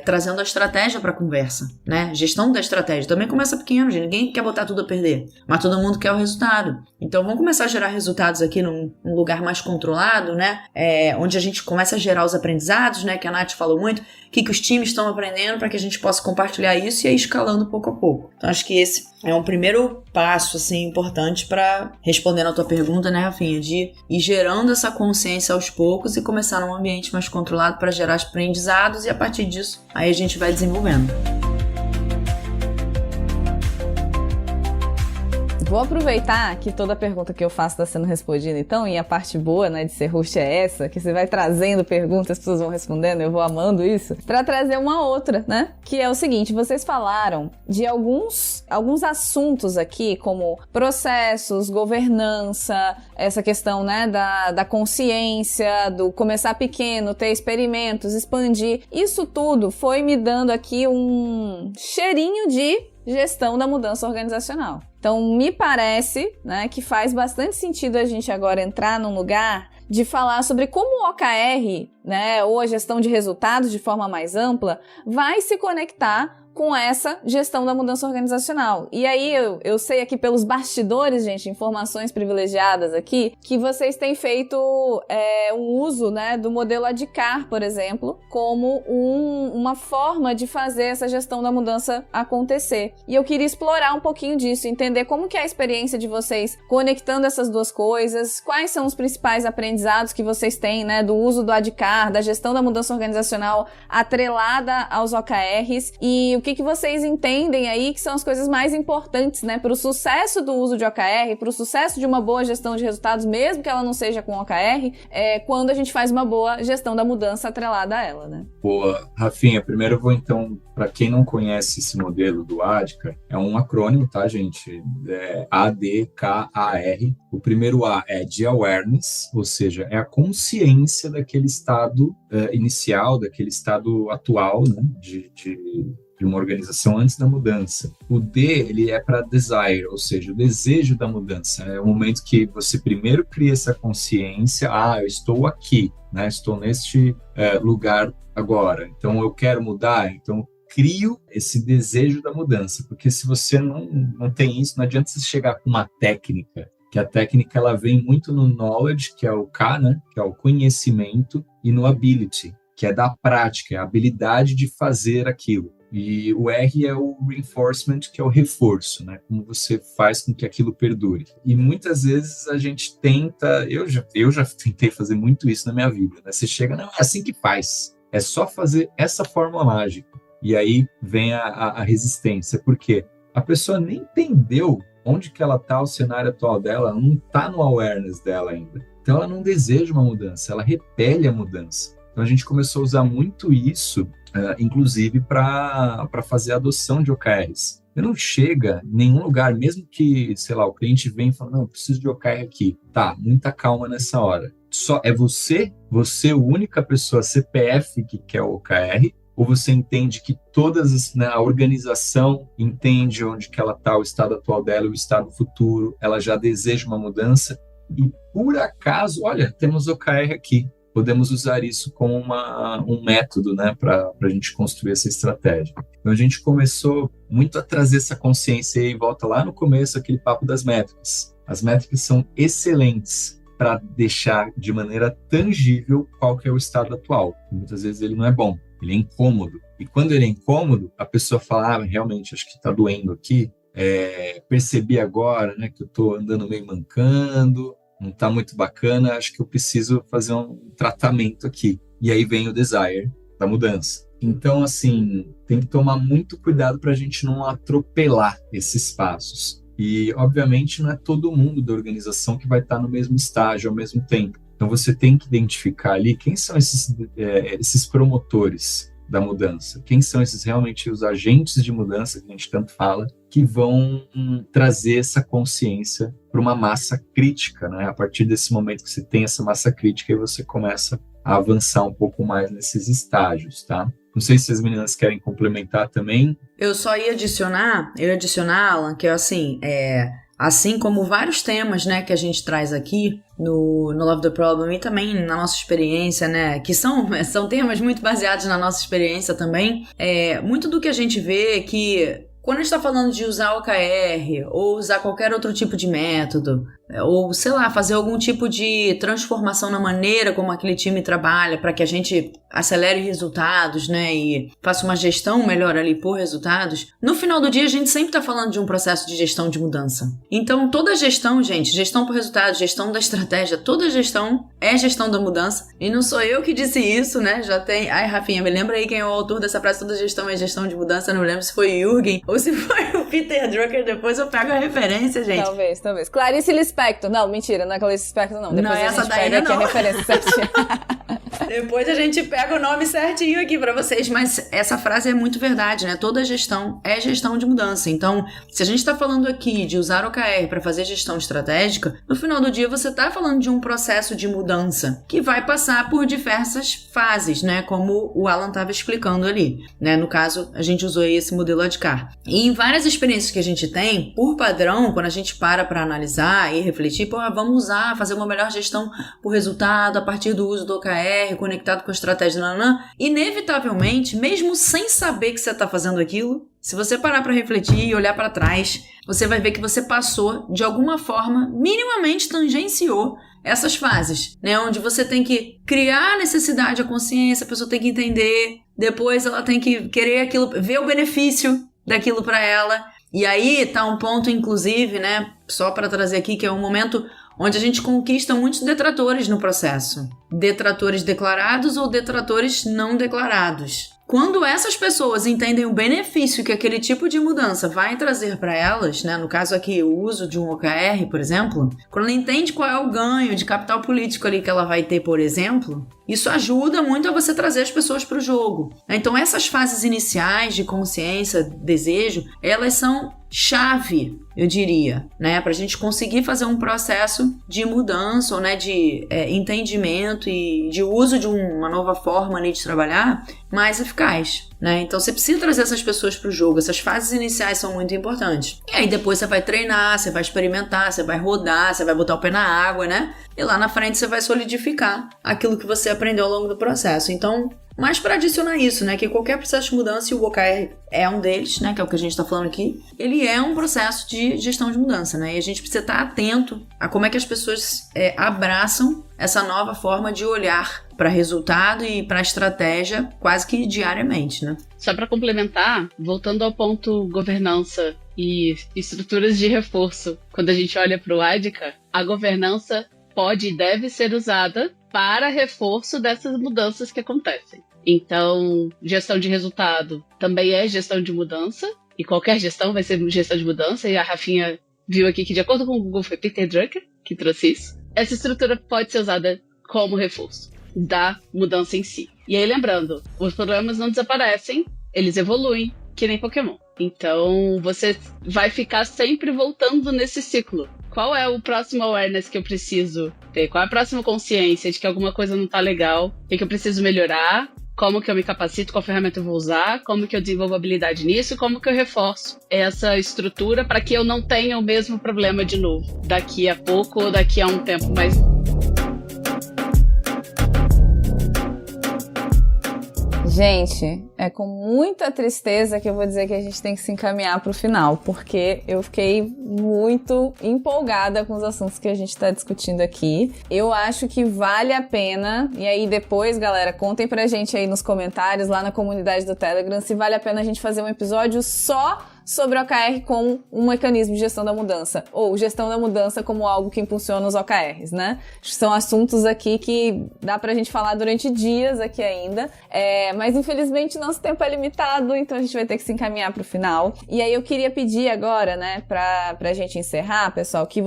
D: trazendo a estratégia para a conversa, né? Gestão da estratégia também começa pequeno, gente. Ninguém quer botar tudo a perder, mas todo mundo quer o resultado. Então vamos começar a gerar resultados aqui num lugar mais controlado, né? Onde a gente começa a gerar os aprendizados, né? Que a Nath falou muito, o que os times estão aprendendo para que a gente possa compartilhar isso e ir escalando pouco a pouco. Então acho que esse é um primeiro passo, assim, importante para responder a tua pergunta, né, Rafinha? De ir gerando essa consciência aos poucos e começar num ambiente mais controlado para gerar aprendizados e a partir disso, aí a gente vai desenvolvendo.
B: Vou aproveitar que toda pergunta que eu faço está sendo respondida, então, e a parte boa, né, de ser host é essa, que você vai trazendo perguntas, as pessoas vão respondendo, eu vou amando isso, para trazer uma outra, né, que é o seguinte, vocês falaram de alguns assuntos aqui, como processos, governança, essa questão, né, da consciência, do começar pequeno, ter experimentos, expandir, isso tudo foi me dando aqui um cheirinho de gestão da mudança organizacional. Então, me parece, né, que faz bastante sentido a gente agora entrar num lugar de falar sobre como o OKR, né, ou a gestão de resultados de forma mais ampla, vai se conectar com essa gestão da mudança organizacional. E aí eu sei aqui pelos bastidores, gente, informações privilegiadas aqui, que vocês têm feito um uso, né, do modelo ADKAR, por exemplo, como uma forma de fazer essa gestão da mudança acontecer. E eu queria explorar um pouquinho disso, entender como que é a experiência de vocês conectando essas duas coisas, quais são os principais aprendizados que vocês têm, né, do uso do ADKAR, da gestão da mudança organizacional atrelada aos OKRs, e o que vocês entendem aí que são as coisas mais importantes, né, para o sucesso do uso de OKR, para o sucesso de uma boa gestão de resultados, mesmo que ela não seja com OKR, quando a gente faz uma boa gestão da mudança atrelada a ela, né?
E: Boa. Rafinha, primeiro eu vou então, para quem não conhece esse modelo do ADKAR, é um acrônimo, tá, gente? ADKAR. O primeiro A é de awareness, ou seja, é a consciência daquele estado inicial, daquele estado atual, né, de uma organização antes da mudança. O D, ele é para desire, ou seja, o desejo da mudança. É o momento que você primeiro cria essa consciência, eu estou aqui, né? Estou neste lugar agora, então eu quero mudar, então crio esse desejo da mudança, porque se você não tem isso, não adianta você chegar com uma técnica, que a técnica ela vem muito no knowledge, que é o K, né? Que é o conhecimento, e no ability, que é da prática, é a habilidade de fazer aquilo. E o R é o reinforcement, que é o reforço, né? Como você faz com que aquilo perdure. E muitas vezes a gente tenta, eu já tentei fazer muito isso na minha vida, né? Você chega, não, é assim que faz. É só fazer essa fórmula mágica. E aí vem a resistência. Por quê? A pessoa nem entendeu onde que ela está, o cenário atual dela, ela não está no awareness dela ainda. Então ela não deseja uma mudança, ela repele a mudança. Então a gente começou a usar muito isso, inclusive para fazer a adoção de OKRs. Você não chega em nenhum lugar, mesmo que, sei lá, o cliente vem e fala, não, eu preciso de OKR aqui. Tá, muita calma nessa hora. Só é você a única pessoa CPF que quer o OKR, ou você entende que a organização entende onde que ela está, o estado atual dela, o estado futuro, ela já deseja uma mudança, e por acaso, olha, temos OKR aqui. Podemos usar isso como um método, né, para a gente construir essa estratégia. Então, a gente começou muito a trazer essa consciência e volta lá no começo, aquele papo das métricas. As métricas são excelentes para deixar de maneira tangível qual que é o estado atual. Muitas vezes ele não é bom, ele é incômodo. E quando ele é incômodo, a pessoa fala, realmente, acho que está doendo aqui. Percebi agora, né, que eu estou andando meio mancando, não está muito bacana, acho que eu preciso fazer um tratamento aqui. E aí vem o desire da mudança. Então, assim, tem que tomar muito cuidado para a gente não atropelar esses passos. E, obviamente, não é todo mundo da organização que vai estar no mesmo estágio ao mesmo tempo. Então, você tem que identificar ali quem são esses promotores da mudança, quem são realmente os agentes de mudança que a gente tanto fala, que vão trazer essa consciência para uma massa crítica, né? A partir desse momento que você tem essa massa crítica, aí você começa a avançar um pouco mais nesses estágios, tá? Não sei se as meninas querem complementar também.
D: Eu só ia adicionar, Alan, que assim como vários temas, né, que a gente traz aqui no Love the Problem e também na nossa experiência, né, que são temas muito baseados na nossa experiência também, muito do que a gente vê que quando a gente está falando de usar OKR ou usar qualquer outro tipo de método, ou, sei lá, fazer algum tipo de transformação na maneira como aquele time trabalha para que a gente acelere resultados, né, e faça uma gestão melhor ali por resultados, no final do dia a gente sempre está falando de um processo de gestão de mudança. Então, toda gestão, gente, gestão por resultados, gestão da estratégia, toda gestão é gestão da mudança. E não sou eu que disse isso, né, já tem... Ai, Rafinha, me lembra aí quem é o autor dessa frase, toda gestão é gestão de mudança, não me lembro se foi o Jürgen ou se foi o Peter Drucker, depois eu pego a referência, gente.
B: Talvez. Clarice Lispector. Não, mentira, não é Clarice Lispector, não. Depois
D: não,
B: a gente pega aqui a referência certinha.
D: Depois a gente pega o nome certinho aqui pra vocês, mas essa frase é muito verdade, né? Toda gestão é gestão de mudança. Então, se a gente tá falando aqui de usar o OKR para fazer gestão estratégica, no final do dia você tá falando de um processo de mudança que vai passar por diversas fases, né? Como o Alan tava explicando ali, né? No caso, a gente usou aí esse modelo ADKAR. E em várias experiências que a gente tem, por padrão, quando a gente para analisar e refletir, vamos usar, fazer uma melhor gestão por resultado a partir do uso do OKR, OKR conectado com a estratégia, inevitavelmente, mesmo sem saber que você está fazendo aquilo, se você parar para refletir e olhar para trás, você vai ver que você passou, de alguma forma, minimamente tangenciou essas fases, né? Onde você tem que criar a necessidade, a consciência, a pessoa tem que entender, depois ela tem que querer aquilo, ver o benefício daquilo para ela. E aí tá um ponto, inclusive, né? Só para trazer aqui, que é um momento onde a gente conquista muitos detratores no processo. Detratores declarados ou detratores não declarados. Quando essas pessoas entendem o benefício que aquele tipo de mudança vai trazer para elas, né, no caso aqui o uso de um OKR, por exemplo, quando ela entende qual é o ganho de capital político ali que ela vai ter, por exemplo, isso ajuda muito a você trazer as pessoas para o jogo. Então essas fases iniciais de consciência, desejo, elas são chave, eu diria, né, para a gente conseguir fazer um processo de mudança, ou, né, de entendimento e de uso de uma nova forma ali de trabalhar mais eficaz, né? Então você precisa trazer essas pessoas para o jogo, essas fases iniciais são muito importantes. E aí depois você vai treinar, você vai experimentar, você vai rodar, você vai botar o pé na água, né? E lá na frente você vai solidificar aquilo que você aprendeu ao longo do processo. Então, mas para adicionar isso, né, que qualquer processo de mudança, e o OKR é um deles, né, que é o que a gente está falando aqui, ele é um processo de gestão de mudança, né, e a gente precisa estar atento a como é que as pessoas abraçam essa nova forma de olhar para resultado e para estratégia quase que diariamente, né.
C: Só para complementar, voltando ao ponto governança e estruturas de reforço, quando a gente olha para o ADICA, a governança pode e deve ser usada para reforço dessas mudanças que acontecem. Então, gestão de resultado também é gestão de mudança, e qualquer gestão vai ser gestão de mudança, e a Rafinha viu aqui que, de acordo com o Google, foi Peter Drucker que trouxe isso. Essa estrutura pode ser usada como reforço da mudança em si. E aí, lembrando, os problemas não desaparecem, eles evoluem, que nem Pokémon. Então, você vai ficar sempre voltando nesse ciclo. Qual é o próximo awareness que eu preciso ter? Qual é a próxima consciência de que alguma coisa não tá legal? O que eu preciso melhorar? Como que eu me capacito? Qual ferramenta eu vou usar? Como que eu desenvolvo habilidade nisso? Como que eu reforço essa estrutura para que eu não tenha o mesmo problema de novo? Daqui a pouco ou daqui a um tempo mais...
B: Gente, é com muita tristeza que eu vou dizer que a gente tem que se encaminhar para o final, porque eu fiquei muito empolgada com os assuntos que a gente está discutindo aqui. Eu acho que vale a pena, e aí depois, galera, contem pra gente aí nos comentários, lá na comunidade do Telegram, se vale a pena a gente fazer um episódio só sobre OKR como um mecanismo de gestão da mudança, ou gestão da mudança como algo que impulsiona os OKRs, né? São assuntos aqui que dá pra gente falar durante dias aqui ainda, mas infelizmente nosso tempo é limitado, então a gente vai ter que se encaminhar pro final. E aí eu queria pedir agora, né, pra gente encerrar, pessoal, que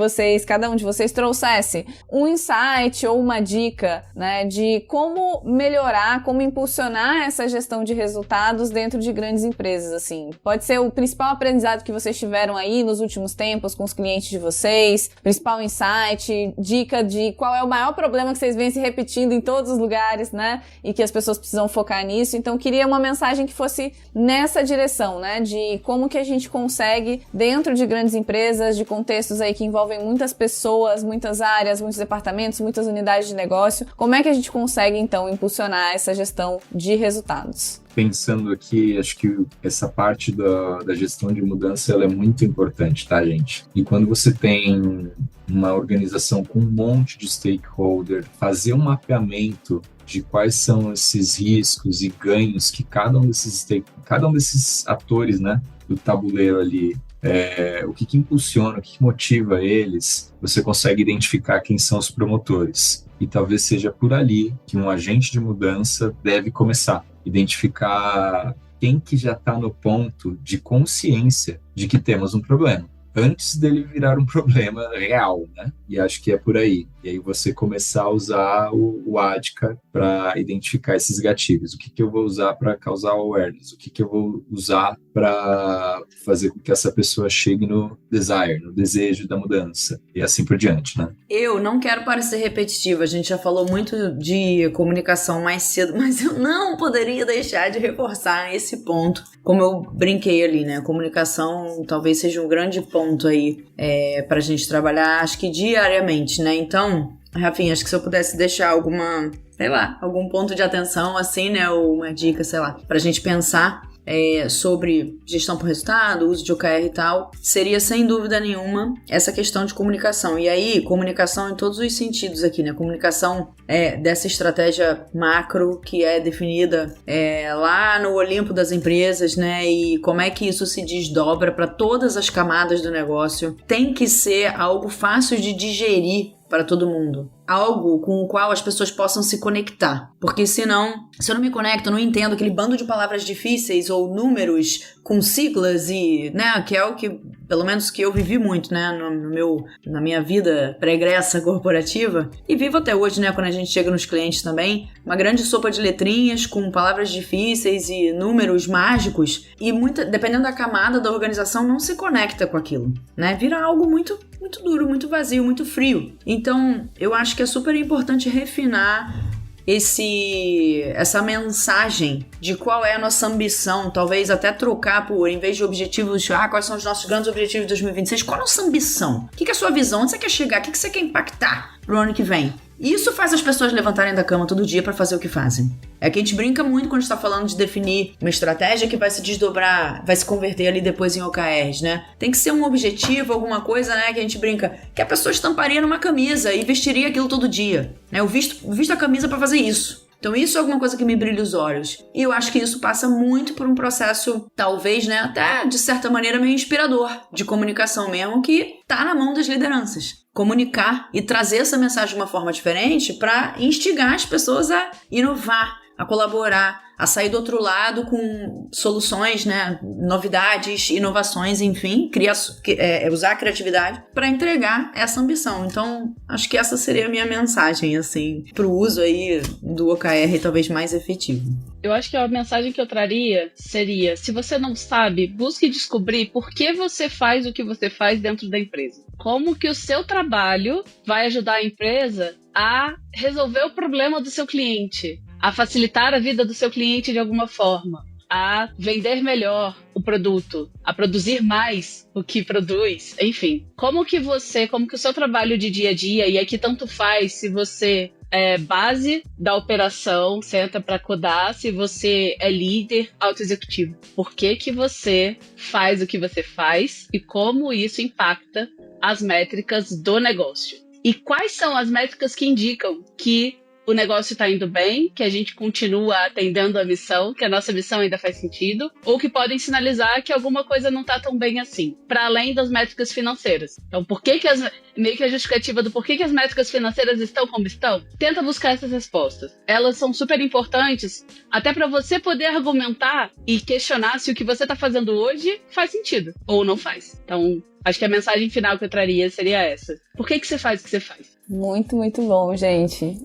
B: cada um de vocês trouxesse um insight ou uma dica, né, de como melhorar, como impulsionar essa gestão de resultados dentro de grandes empresas, assim. Pode ser o principal aprendizado que vocês tiveram aí nos últimos tempos com os clientes de vocês, principal insight, dica de qual é o maior problema que vocês veem se repetindo em todos os lugares, né, e que as pessoas precisam focar nisso. Então, queria uma mensagem que fosse nessa direção, né, de como que a gente consegue, dentro de grandes empresas, de contextos aí que envolvem muitas pessoas, muitas áreas, muitos departamentos, muitas unidades de negócio, como é que a gente consegue, então, impulsionar essa gestão de resultados?
E: Pensando aqui, acho que essa parte da gestão de mudança ela é muito importante, tá, gente? E quando você tem uma organização com um monte de stakeholder, fazer um mapeamento de quais são esses riscos e ganhos que cada um desses atores, né, do tabuleiro ali, o que impulsiona, o que motiva eles, você consegue identificar quem são os promotores. E talvez seja por ali que um agente de mudança deve começar. Identificar quem que já está no ponto de consciência de que temos um problema, antes dele virar um problema real, né? E acho que é por aí. E aí você começar a usar o ADICA para identificar esses gatilhos. O que eu vou usar para causar awareness? O que eu vou usar para fazer com que essa pessoa chegue no desire, no desejo da mudança? E assim por diante, né?
D: Eu não quero parecer repetitiva. A gente já falou muito de comunicação mais cedo, mas eu não poderia deixar de reforçar esse ponto. Como eu brinquei ali, né? A comunicação talvez seja um grande ponto aí para a gente trabalhar, acho que diariamente, né? Então, Rafinha, acho que se eu pudesse deixar algum ponto de atenção, assim, né, ou uma dica, pra gente pensar sobre gestão por resultado, uso de OKR e tal, seria sem dúvida nenhuma essa questão de comunicação. E aí, comunicação em todos os sentidos aqui, né? Comunicação dessa estratégia macro que é definida lá no Olimpo das empresas, né? E como é que isso se desdobra para todas as camadas do negócio. Tem que ser algo fácil de digerir para todo mundo. Algo com o qual as pessoas possam se conectar. Porque senão, se eu não me conecto, eu não entendo aquele bando de palavras difíceis ou números com siglas e, né, que é o que, pelo menos que eu vivi muito, né, na minha vida pregressa corporativa, e vivo até hoje, né, quando a gente chega nos clientes também, uma grande sopa de letrinhas com palavras difíceis e números mágicos, e dependendo da camada da organização, não se conecta com aquilo, né, vira algo muito duro, muito vazio, muito frio. Então, eu acho que é super importante refinar essa mensagem de qual é a nossa ambição, talvez até trocar por, em vez de objetivos, quais são os nossos grandes objetivos de 2026, qual é a nossa ambição? O que é a sua visão? Onde você quer chegar? O que você quer impactar pro ano que vem? Isso faz as pessoas levantarem da cama todo dia para fazer o que fazem. É que a gente brinca muito quando a gente tá falando de definir uma estratégia que vai se desdobrar, vai se converter ali depois em OKRs, né? Tem que ser um objetivo, alguma coisa, né, que a gente brinca, que a pessoa estamparia numa camisa e vestiria aquilo todo dia, né? Eu visto a camisa para fazer isso. Então isso é alguma coisa que me brilha os olhos. E eu acho que isso passa muito por um processo, talvez, né, até de certa maneira meio inspirador, de comunicação mesmo, que tá na mão das lideranças. Comunicar e trazer essa mensagem de uma forma diferente para instigar as pessoas a inovar, a colaborar, a sair do outro lado com soluções, né, novidades, inovações, enfim, usar a criatividade para entregar essa ambição. Então, acho que essa seria a minha mensagem, assim, pro uso aí do OKR talvez mais efetivo.
C: Eu acho que a mensagem que eu traria seria, se você não sabe, busque descobrir por que você faz o que você faz dentro da empresa. Como que o seu trabalho vai ajudar a empresa a resolver o problema do seu cliente, a facilitar a vida do seu cliente de alguma forma, a vender melhor o produto, a produzir mais o que produz, enfim. Como que o seu trabalho de dia a dia, e aqui tanto faz se você é base da operação, senta para codar, se você é líder auto-executivo. Por que você faz o que você faz e como isso impacta as métricas do negócio? E quais são as métricas que indicam que o negócio está indo bem, que a gente continua atendendo a missão, que a nossa missão ainda faz sentido, ou que podem sinalizar que alguma coisa não está tão bem assim, para além das métricas financeiras. Então, meio que a justificativa do porquê que as métricas financeiras estão como estão, tenta buscar essas respostas. Elas são super importantes, até para você poder argumentar e questionar se o que você está fazendo hoje faz sentido, ou não faz. Então, acho que a mensagem final que eu traria seria essa. Por que você faz o que você faz?
B: Muito, muito bom, gente.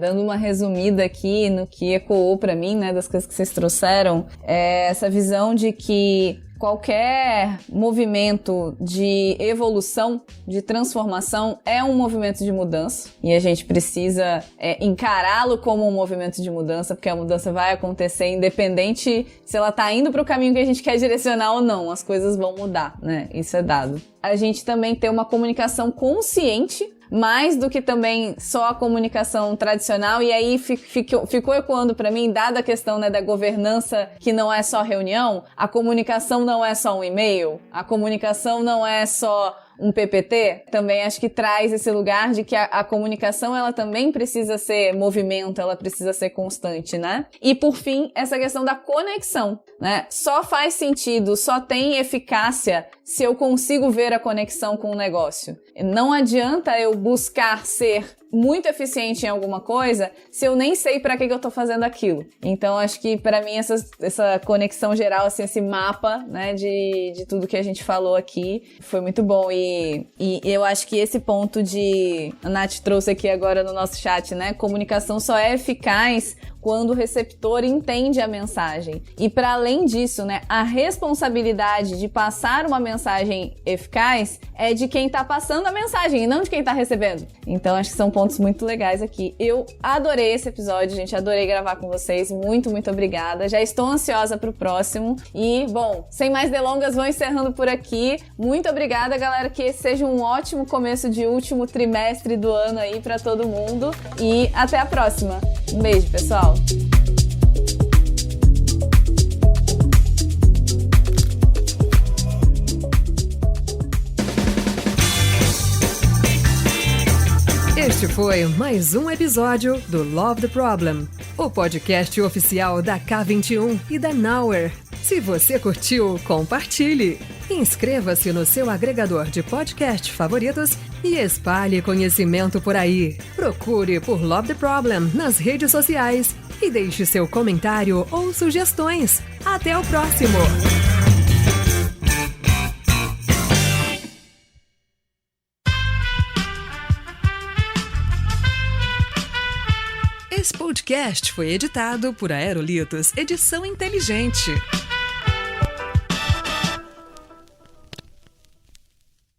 B: Dando uma resumida aqui no que ecoou pra mim, né, das coisas que vocês trouxeram, essa visão de que qualquer movimento de evolução, de transformação, é um movimento de mudança. E a gente precisa encará-lo como um movimento de mudança, porque a mudança vai acontecer independente se ela tá indo para o caminho que a gente quer direcionar ou não. As coisas vão mudar, né? Isso é dado. A gente também tem uma comunicação consciente, mais do que também só a comunicação tradicional, e aí ficou ecoando para mim, dada a questão, né, da governança, que não é só reunião, a comunicação não é só um e-mail, a comunicação não é só um PPT, também acho que traz esse lugar de que a comunicação, ela também precisa ser movimento, ela precisa ser constante, né? E por fim, essa questão da conexão, né? Só faz sentido, só tem eficácia se eu consigo ver a conexão com o negócio. Não adianta eu buscar ser muito eficiente em alguma coisa se eu nem sei para que eu tô fazendo aquilo. Então, acho que para mim essa conexão geral, assim, esse mapa, né, de tudo que a gente falou aqui foi muito bom. E eu acho que esse ponto a Nath trouxe aqui agora no nosso chat, né, comunicação só é eficaz quando o receptor entende a mensagem. E para além disso, né, a responsabilidade de passar uma mensagem eficaz é de quem tá passando a mensagem e não de quem tá recebendo. Então acho que são pontos muito legais aqui. Eu adorei esse episódio, gente, adorei gravar com vocês. Muito, muito obrigada. Já estou ansiosa pro próximo. E, bom, sem mais delongas, vou encerrando por aqui. Muito obrigada, galera, que esse seja um ótimo começo de último trimestre do ano aí pra todo mundo. E até a próxima. Um beijo, pessoal.
A: Este foi mais um episódio do Love the Problem, o podcast oficial da K21 e da Nowhere. Se você curtiu, compartilhe. Inscreva-se no seu agregador de podcast favoritos e espalhe conhecimento por aí. Procure por Love the Problem nas redes sociais e deixe seu comentário ou sugestões. Até o próximo! Esse podcast foi editado por Aerolitos Edição Inteligente.